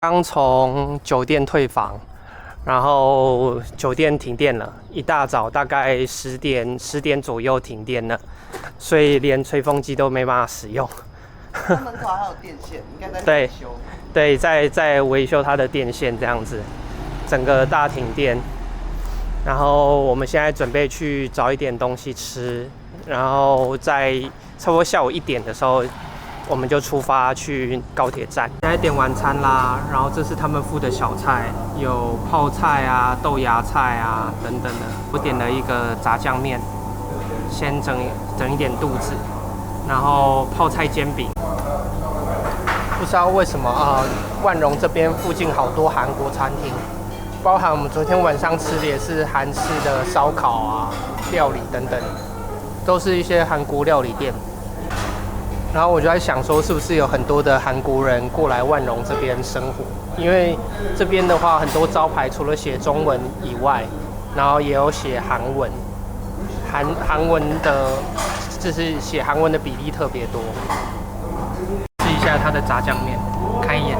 刚从酒店退房，然后酒店停电了，一大早大概10点左右停电了，所以连吹风机都没办法使用。它门口还有电线，应该在维修。对，在维修它的电线这样子，整个大停电。然后我们现在准备去找一点东西吃，然后在差不多下午1点的时候，我们就出发去高铁站。现在点晚餐啦，然后这是他们附的小菜，有泡菜啊、豆芽菜啊等等的。我点了一个炸酱面，先整一点肚子，然后泡菜煎饼。不知道为什么万荣这边附近好多韩国餐厅，包含我们昨天晚上吃的也是韩式的烧烤啊、料理等等，都是一些韩国料理店。然后我就在想说，是不是有很多的韩国人过来万荣这边生活？因为这边的话，很多招牌除了写中文以外，然后也有写韩文，韩文的，就是写韩文的比例特别多。试一下它的炸酱面，看一眼，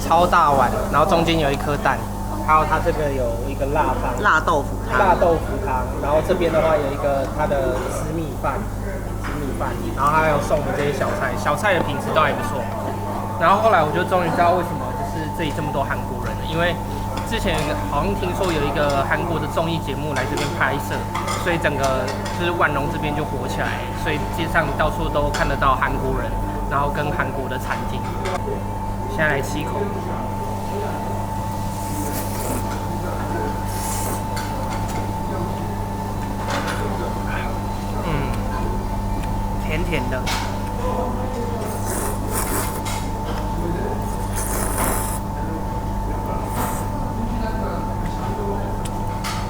超大碗，然后中间有一颗蛋，还有它这个有一个辣汤，辣豆腐汤，然后这边的话有一个它的紫米饭，然后还有送我们这些小菜，小菜的品质都还不错。然后后来我就终于知道为什么就是这里这么多韩国人了，因为之前好像听说有一个韩国的综艺节目来这边拍摄，所以整个就是万荣这边就火起来，所以街上到处都看得到韩国人，然后跟韩国的餐厅。现在来吃一口。甜甜的，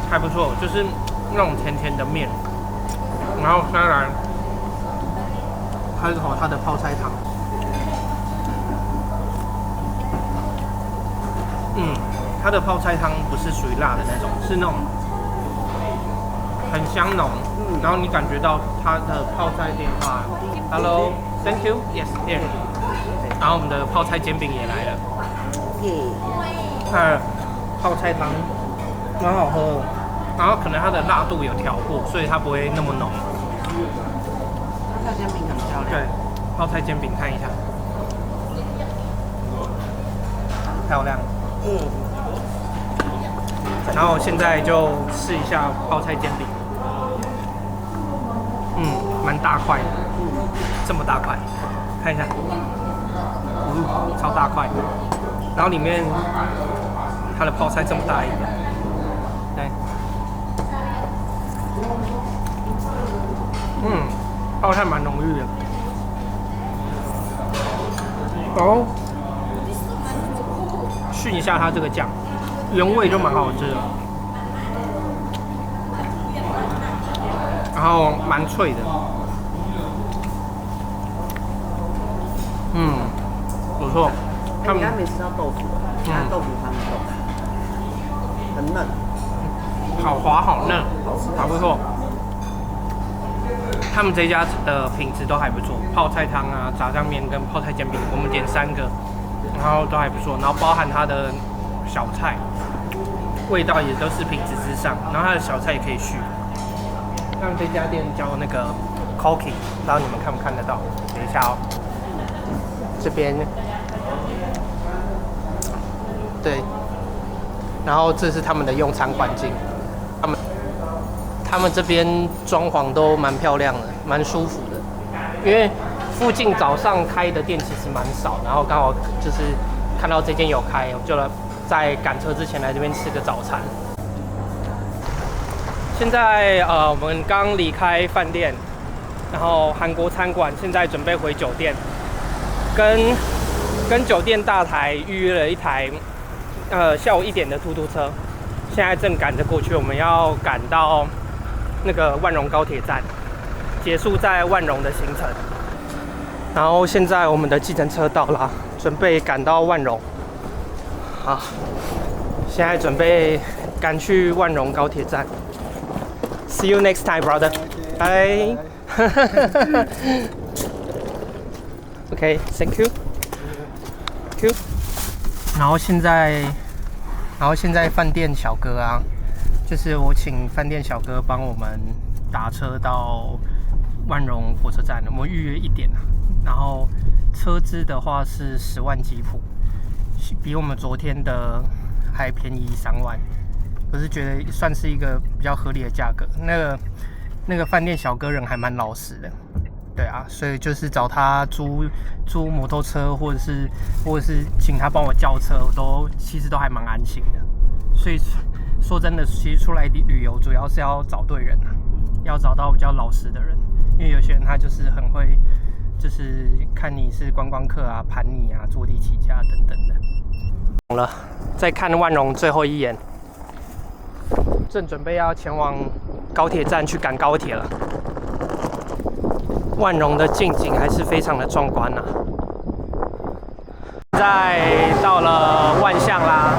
还不错，就是那种甜甜的面，然后再来喝一口它的泡菜汤，它的泡菜汤不是属于辣的那种，是那种很香浓。然后你感觉到它的泡菜店话 ，Hello, thank you, yes, here。然后我们的泡菜煎饼也来了，泡菜汤蛮好喝的，然后可能它的辣度有调过，所以它不会那么浓。泡菜煎饼很漂亮。对，泡菜煎饼看一下，漂亮。然后现在就试一下泡菜煎饼。蛮大块的，这么大块，看一下，超大块，然后里面它的泡菜这么大一个，对，泡菜蛮浓郁的，然后熏一下它这个酱，原味就蛮好吃的。然后蛮脆的，不错。他们应该没吃到豆腐，它豆腐汤豆腐很嫩，好滑好嫩，好吃，还不错。他们这家的品质都还不错，泡菜汤啊、炸酱面跟泡菜煎饼，我们点3个，然后都还不错。然后包含它的小菜，味道也都是品质之上，然后它的小菜也可以续。他们这家店叫那个 Koki， 不知道你们看不看得到？等一下哦，这边，对，然后这是他们的用餐环境，他们这边装潢都蛮漂亮的，蛮舒服的，因为附近早上开的店其实蛮少，然后刚好就是看到这间有开，我就在赶车之前来这边吃个早餐。现在我们刚离开饭店，然后韩国餐馆，现在准备回酒店，跟酒店大台预约了一台下午1点的突突车，现在正赶着过去，我们要赶到那个万荣高铁站，结束在万荣的行程。然后现在我们的计程车到了，准备赶到万荣。好，现在准备赶去万荣高铁站。See you next time, brother. Bye. Okay, thank you. you。然后现在饭店小哥啊，就是我请饭店小哥帮我们打车到万荣火车站，我们预约1点啊。然后车资的话是10万吉普，比我们昨天的还便宜3万。我是觉得算是一个比较合理的价格。那个饭店小哥人还蛮老实的，对啊，所以就是找他租摩托车，或者是请他帮我叫车，其实都还蛮安心的。所以说真的，其实出来旅游主要是要找对人啊，要找到比较老实的人，因为有些人他就是很会，就是看你是观光客啊，盘你啊，坐地起价等等的。懂了，再看万荣最后一眼。正准备要前往高铁站去赶高铁了。万荣的近景还是非常的壮观啊！现在到了万象啦，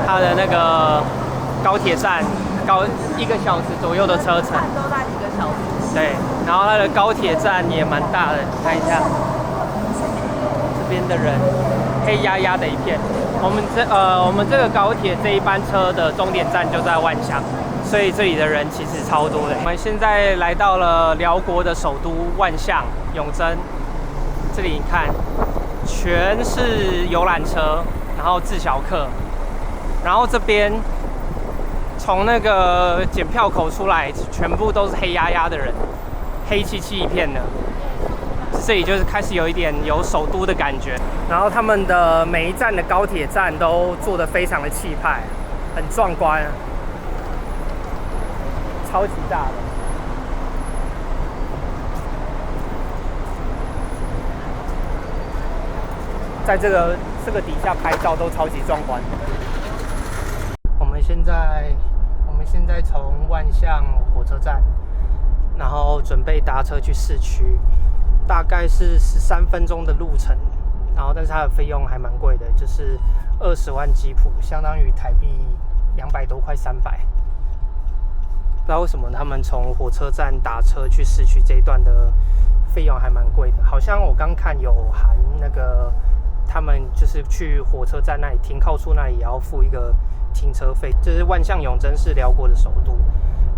它的那个高铁站1个小时左右的车程，都在1个小时。对，然后它的高铁站也蛮大的，看一下，这边的人黑压压的一片。我们这个高铁这一班车的终点站就在万象，所以这里的人其实超多的。我们现在来到了辽国的首都万象永贞，这里你看，全是游览车，然后自小客，然后这边从那个检票口出来，全部都是黑压压的人，黑漆漆一片的。这里就是开始有一点有首都的感觉，然后他们的每一站的高铁站都做得非常的气派，很壮观，超级大的。在这个底下拍照都超级壮观。我们现在从万象火车站，然后准备搭车去市区。大概是13分钟的路程，然后但是它的费用还蛮贵的，就是20万吉普，相当于台币200多块300。不知道为什么他们从火车站打车去市区这一段的费用还蛮贵的，好像我刚看有含那个他们就是去火车站那里停靠处那里也要付一个停车费。就是万象永贞是辽国的首都，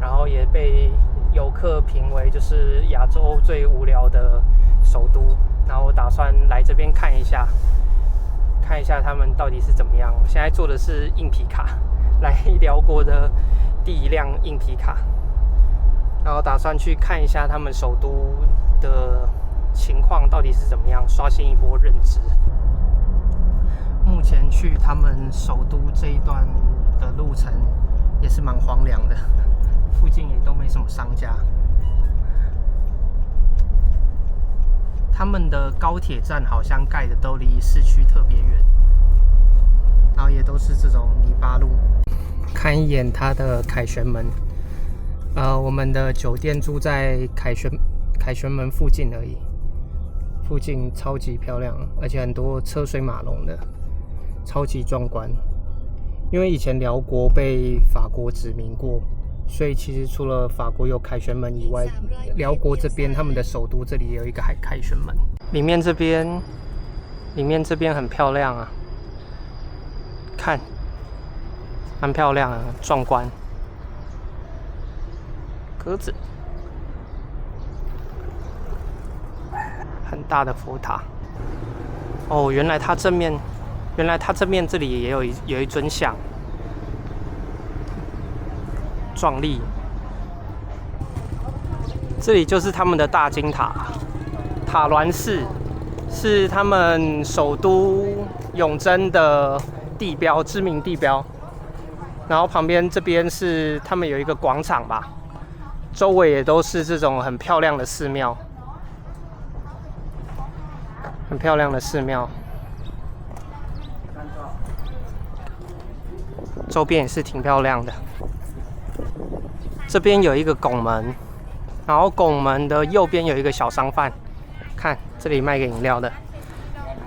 然后也被游客评为就是亚洲最无聊的首都，然后我打算来这边看一下他们到底是怎么样。我现在坐的是硬皮卡，来辽国的第一辆硬皮卡，然后打算去看一下他们首都的情况到底是怎么样，刷新一波认知。目前去他们首都这一段的路程也是蛮荒凉的。附近也都没什么商家，他们的高铁站好像盖的都离市区特别远，然后也都是这种泥巴路。看一眼它的凯旋门，我们的酒店住在凯旋门附近而已，附近超级漂亮，而且很多车水马龙的，超级壮观。因为以前辽国被法国殖民过。所以其实除了法国有凯旋门以外，辽国这边他们的首都这里也有一个凯旋门。里面这边很漂亮啊，看，蛮漂亮啊，壮观。鸽子，很大的佛塔。哦，原来它正面这里也有一尊像。壮丽，这里就是他们的大金塔，塔峦寺是他们首都永贞的地标，知名地标。然后旁边这边是他们有一个广场吧，周围也都是这种很漂亮的寺庙，很漂亮的寺庙。周边也是挺漂亮的。这边有一个拱门，然后拱门的右边有一个小商贩，看这里卖个饮料的，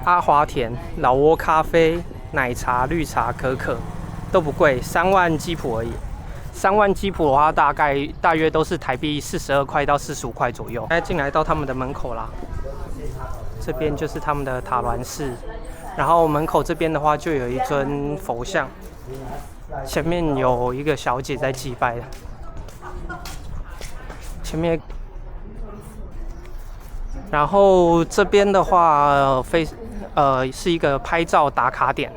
阿华田、老挝咖啡、奶茶、绿茶、可可都不贵，3万基普而已。3万基普的话，大约都是台币42块到45块左右。现在进来到他们的门口啦，这边就是他们的塔峦寺，然后门口这边的话就有一尊佛像，前面有一个小姐在祭拜的，前面。然后这边的话，是一个拍照打卡点，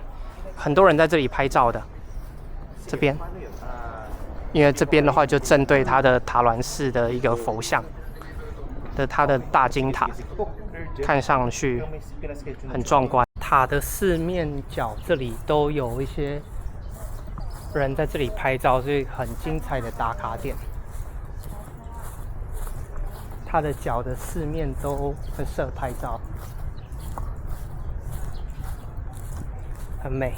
很多人在这里拍照的。这边，因为这边的话就正对它的塔峦寺的一个佛像的它的大金塔，看上去很壮观。塔的四面角这里都有一些人在这里拍照，所以很精彩的打卡点。它的脚的四面都很适合拍照，很美。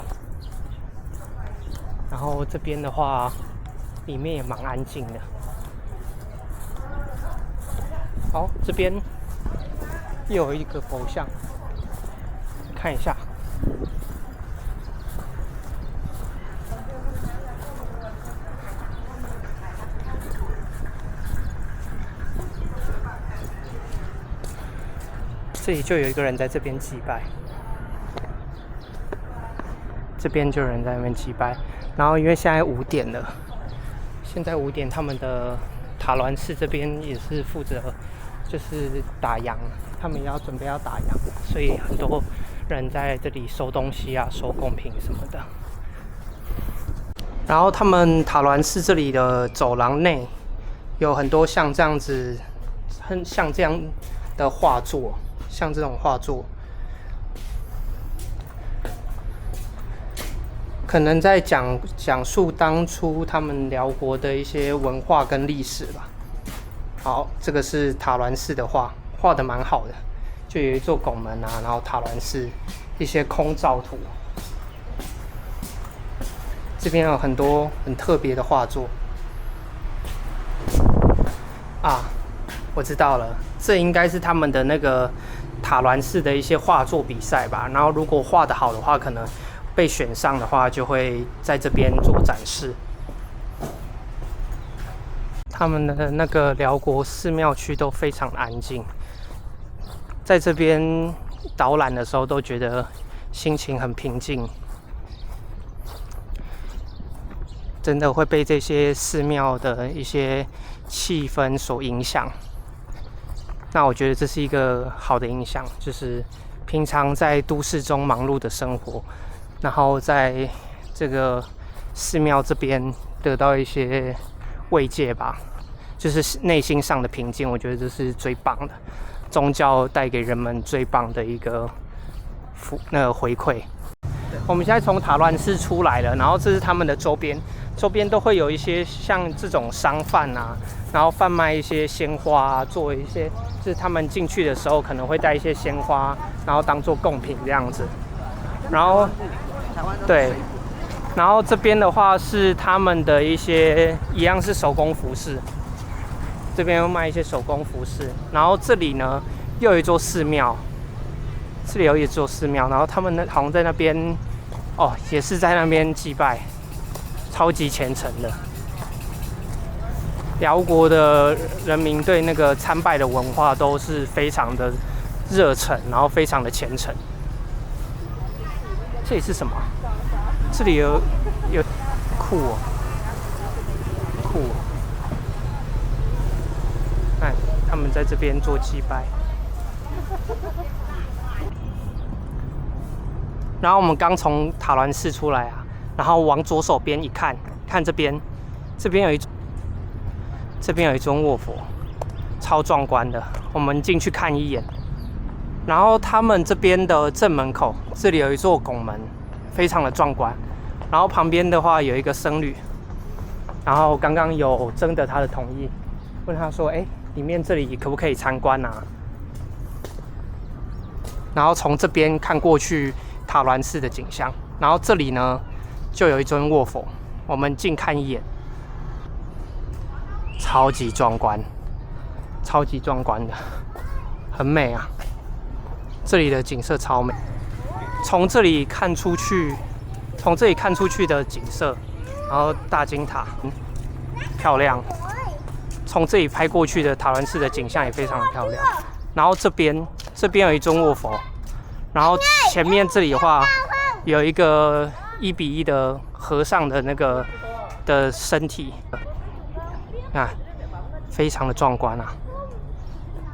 然后这边的话，里面也蛮安静的。好，这边又有一个佛像，看一下。这里就有一个人在这边祭拜，这边就有人在那边祭拜。然后因为现在5点了，现在5点，他们的塔峦寺这边也是负责就是打烊，他们也要准备要打烊，所以很多人在这里收东西啊、收贡品什么的。然后他们塔峦寺这里的走廊内有很多像这样子，像这样的画作。像这种画作，可能在讲述当初他们辽国的一些文化跟历史吧。好，这个是塔峦寺的画，画的蛮好的，就有一座拱门啊，然后塔峦寺一些空照图。这边有很多很特别的画作啊，我知道了，这应该是他们的那个塔峦寺的一些画作比赛吧。然后如果画得好的话，可能被选上的话，就会在这边做展示。他们的那个辽国寺庙区都非常的安静，在这边导览的时候都觉得心情很平静，真的会被这些寺庙的一些气氛所影响。那我觉得这是一个好的影响，就是平常在都市中忙碌的生活，然后在这个寺庙这边得到一些慰藉吧，就是内心上的平静。我觉得这是最棒的，宗教带给人们最棒的一个回馈。我们现在从塔峦寺出来了，然后这是他们的周边都会有一些像这种商贩啊，然后贩卖一些鲜花啊，作为一些就是他们进去的时候可能会带一些鲜花，然后当做贡品这样子。然后对，然后这边的话是他们的一些一样是手工服饰，这边又卖一些手工服饰。然后这里呢又有一座寺庙，这里有一座寺庙，然后他们好像在那边也是在那边祭拜，超级虔诚的。辽国的人民对那个参拜的文化都是非常的热忱，然后非常的虔诚。这里是什么？这里有酷哦，酷哦！看他们在这边做祭拜。然后我们刚从塔峦寺出来啊，然后往左手边一看，看这边有一尊卧佛，超壮观的。我们进去看一眼。然后他们这边的正门口，这里有一座拱门，非常的壮观。然后旁边的话有一个僧侣，然后刚刚有征得他的同意，问他说：“里面这里可不可以参观啊？”然后从这边看过去塔峦寺的景象，然后这里呢就有一尊卧佛，我们近看一眼，超级壮观，超级壮观的，很美啊！这里的景色超美，从这里看出去的景色，然后大金塔漂亮，从这里拍过去的塔峦寺的景象也非常的漂亮。然后这边有一尊卧佛，然后前面这里的话，有一个1:1的和尚的那个的身体，看，非常的壮观啊，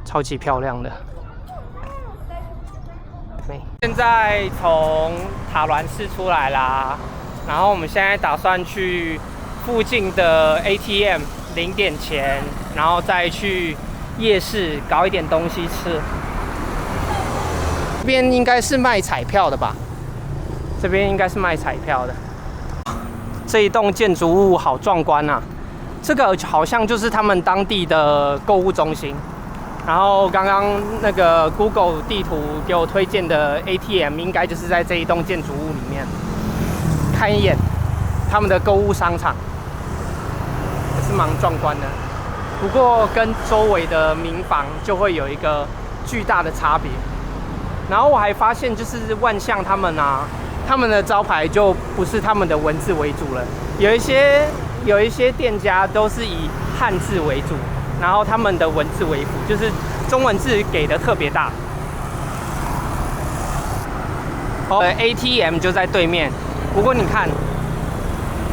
超级漂亮的。现在从塔峦寺出来啦，然后我们现在打算去附近的 ATM 领点钱，然后再去夜市搞一点东西吃。这边应该是卖彩票的吧？这边应该是卖彩票的。这一栋建筑物好壮观啊！这个好像就是他们当地的购物中心。然后刚刚那个 Google 地图给我推荐的 ATM 应该就是在这一栋建筑物里面。看一眼他们的购物商场，也是蛮壮观的。不过跟周围的民房就会有一个巨大的差别。然后我还发现，就是万象他们啊，他们的招牌就不是他们的文字为主了，有一些店家都是以汉字为主。然后他们的文字为辅，就是中文字给的特别大。ATM 就在对面。不过你看，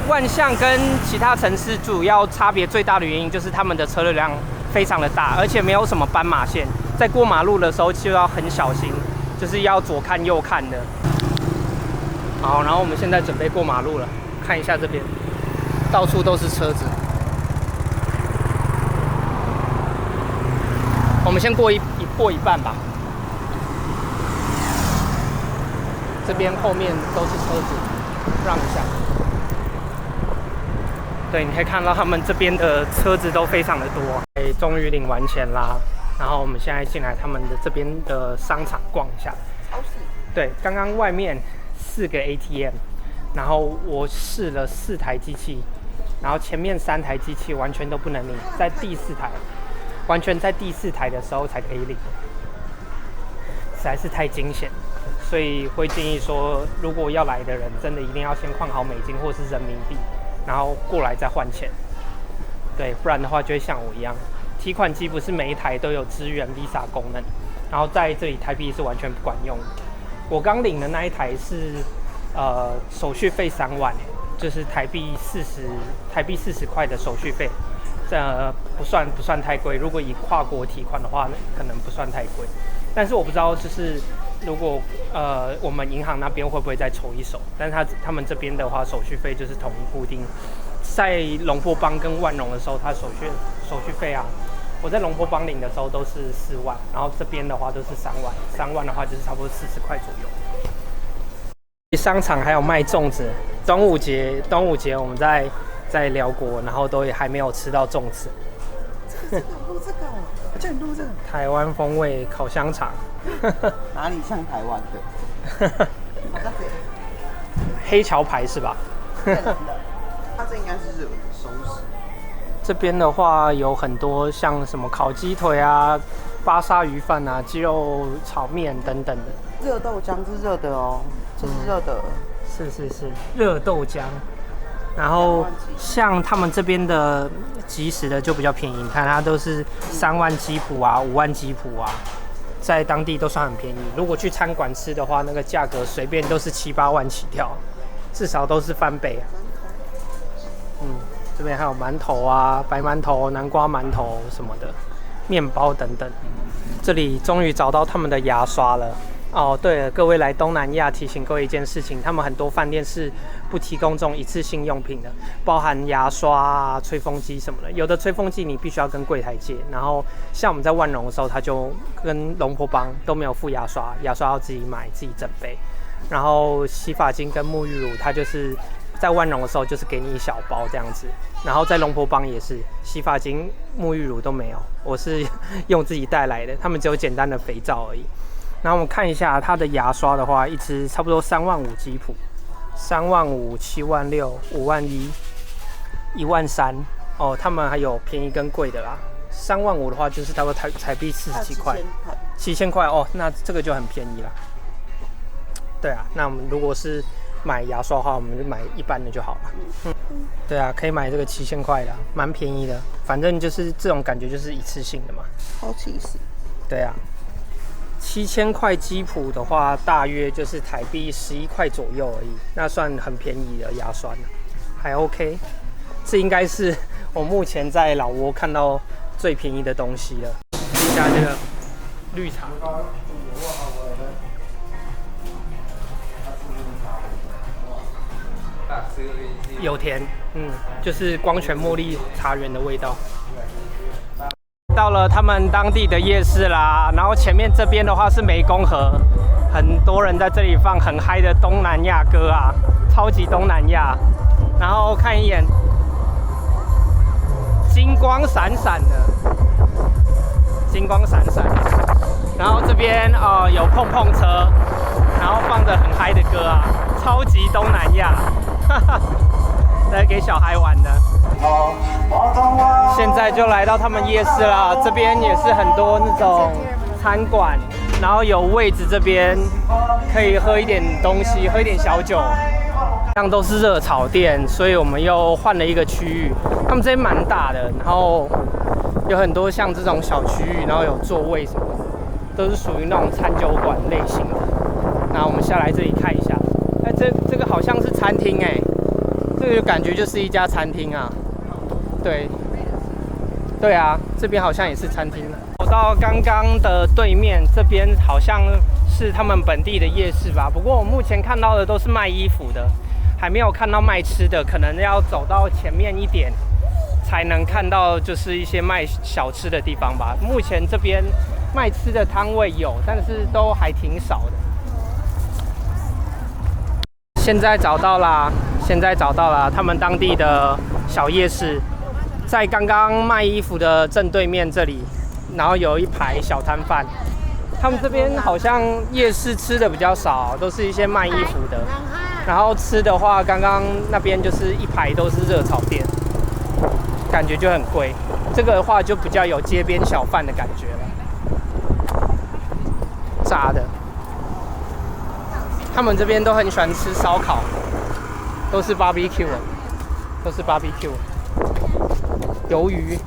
万象跟其他城市主要差别最大的原因就是他们的车流量非常的大，而且没有什么斑马线，在过马路的时候就要很小心，就是要左看右看的。好，然后我们现在准备过马路了，看一下这边，到处都是车子。我们先过一半吧。这边后面都是车子，让一下。对，你可以看到他们这边的车子都非常的多。终于领完钱啦，然后我们现在进来他们的这边的商场逛一下。超市。对，刚刚外面4个 ATM， 然后我试了4台机器，然后前面3台机器完全都不能领，在第4台。完全在第4台的时候才可以领，实在是太惊险，所以会建议说，如果要来的人，真的一定要先换好美金或是人民币，然后过来再换钱。对，不然的话就会像我一样，提款机不是每一台都有支援 Visa 功能，然后在这里台币是完全不管用的。我刚领的那一台是手续费3万，就是台币40块的手续费。不算太贵，如果以跨国提款的话，可能不算太贵。但是我不知道，就是如果我们银行那边会不会再抽一手？但是他们这边的话，手续费就是统一固定。在龙坡邦跟万荣的时候，它手续费啊，我在龙坡邦领的时候都是4万，然后这边的话都是3万，3万的话就是差不多40块左右。商场还有卖粽子，端午节我们在辽国，然后都还没有吃到粽子。录这个，我叫你录这个。台湾风味烤香肠。哪里像台湾的？黑桥牌是吧？它这应该是日本的熟食。这边的话有很多像什么烤鸡腿啊、巴沙鱼饭啊、鸡肉炒面等等的。热豆浆是热的哦，这是热的。是热豆浆。然后像他们这边的即食的就比较便宜，你看它都是3万鸡脯啊、5万鸡脯啊，在当地都算很便宜。如果去餐馆吃的话，那个价格随便都是7、8万起跳，至少都是翻倍。这边还有馒头啊、白馒头、南瓜馒头什么的，面包等等。这里终于找到他们的牙刷了。哦，对了，各位来东南亚，提醒各位一件事情，他们很多饭店是不提供这种一次性用品的，包含牙刷啊、吹风机什么的。有的吹风机你必须要跟柜台借，然后像我们在万荣的时候，他就跟龙坡邦都没有附牙刷，牙刷要自己买，自己整备。然后洗发精跟沐浴乳，它就是在万荣的时候就是给你一小包这样子，然后在龙坡邦也是洗发精、沐浴乳都没有，我是用自己带来的，他们只有简单的肥皂而已。然后我们看一下它的牙刷的话，一支差不多3万5鸡脯，3万5、7万6、5万1、1万3。哦，他们还有便宜跟贵的啦。3万5的话就是差不多台币40几块，7000块哦，那这个就很便宜啦。对啊，那我们如果是买牙刷的话，我们就买一般的就好了。对啊，可以买这个7000块的，蛮便宜的。反正就是这种感觉，就是一次性的嘛。好气死。对啊。7000块鸡脯的话，大约就是台币11块左右而已，那算很便宜的牙刷了，还 OK。这应该是我目前在老挝看到最便宜的东西了。试一下这个绿茶，有甜，就是光泉茉莉茶园的味道。到了他们当地的夜市啦，然后前面这边的话是湄公河，很多人在这里放很嗨的东南亚歌啊，超级东南亚。然后看一眼，金光闪闪的，金光闪闪。然后这边有碰碰车，然后放着很嗨的歌啊，超级东南亚，哈哈，来给小孩玩的。现在就来到他们夜市啦，这边也是很多那种餐馆，然后有位置这边可以喝一点东西，喝一点小酒。这样都是热炒店，所以我们又换了一个区域。他们这边蛮大的，然后有很多像这种小区域，然后有座位什么的，都是属于那种餐酒馆类型的。那我们下来这里看一下，这个好像是餐厅哎，这个感觉就是一家餐厅啊。对啊，这边好像也是餐厅。走到刚刚的对面，这边好像是他们本地的夜市吧。不过我目前看到的都是卖衣服的，还没有看到卖吃的，可能要走到前面一点才能看到，就是一些卖小吃的地方吧。目前这边卖吃的摊位有，但是都还挺少的。现在找到啦，他们当地的小夜市。在刚刚卖衣服的正对面这里，然后有一排小摊贩。他们这边好像夜市吃的比较少，都是一些卖衣服的。然后吃的话，刚刚那边就是一排都是热炒店，感觉就很贵。这个的话就比较有街边小贩的感觉了。炸的，他们这边都很喜欢吃烧烤，都是 barbecue， 鱿鱼，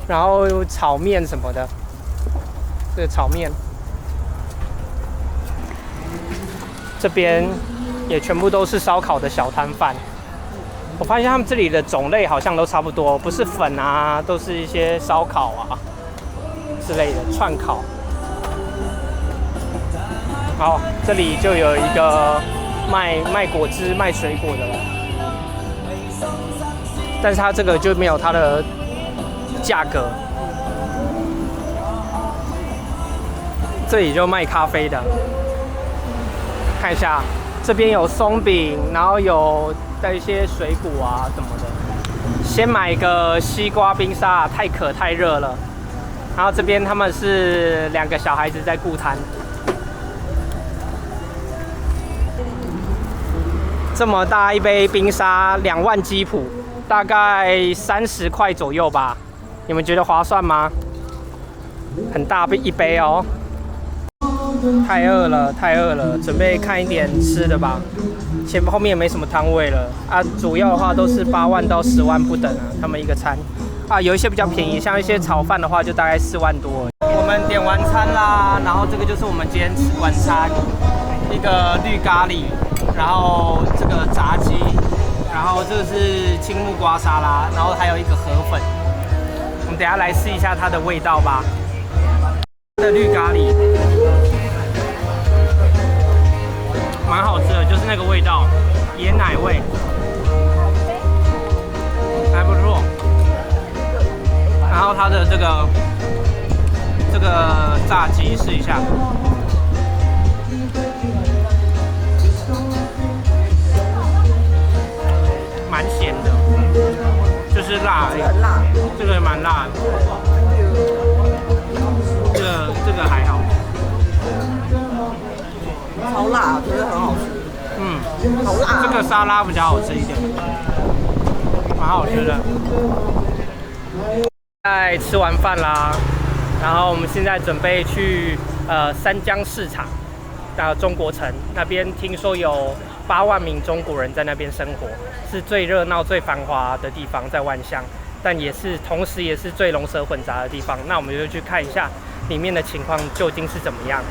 然后炒面什么的，这个炒面，这边也全部都是烧烤的小摊贩。我发现他们这里的种类好像都差不多，不是粉啊，都是一些烧烤啊之类的串烤。好，这里就有一个卖果汁、卖水果的了。但是它这个就没有它的价格。这里就卖咖啡的，看一下，这边有松饼，然后有带一些水果啊什么的。先买一个西瓜冰沙，太渴太热了。然后这边他们是2个小孩子在顾摊。这么大一杯冰沙，2万鸡脯。大概30块左右吧，你们觉得划算吗？很大一杯哦。太饿了，准备看一点吃的吧。后面也没什么摊位了啊，主要的话都是8万到10万不等啊，他们一个餐啊，有一些比较便宜，像一些炒饭的话就大概4万多。我们点完餐啦，然后这个就是我们今天吃晚餐，一个绿咖喱，然后这个炸鸡。然后这个是青木瓜沙拉，然后还有一个河粉。我们等一下来试一下它的味道吧。的绿咖喱蛮好吃的，就是那个味道，椰奶味，还不错。然后它的这个炸鸡试一下。蛮咸的，就是辣而已。很辣，这个也蛮辣的。这个还好。超辣，我觉得很好吃。好辣。这个沙拉比较好吃一点，蛮好吃的。在吃完饭啦，然后我们现在准备去三江市场，中国城那边，听说有8万名中国人在那边生活，是最热闹、最繁华的地方，在万象，但同时也是最龙蛇混杂的地方。那我们就去看一下里面的情况究竟是怎么样。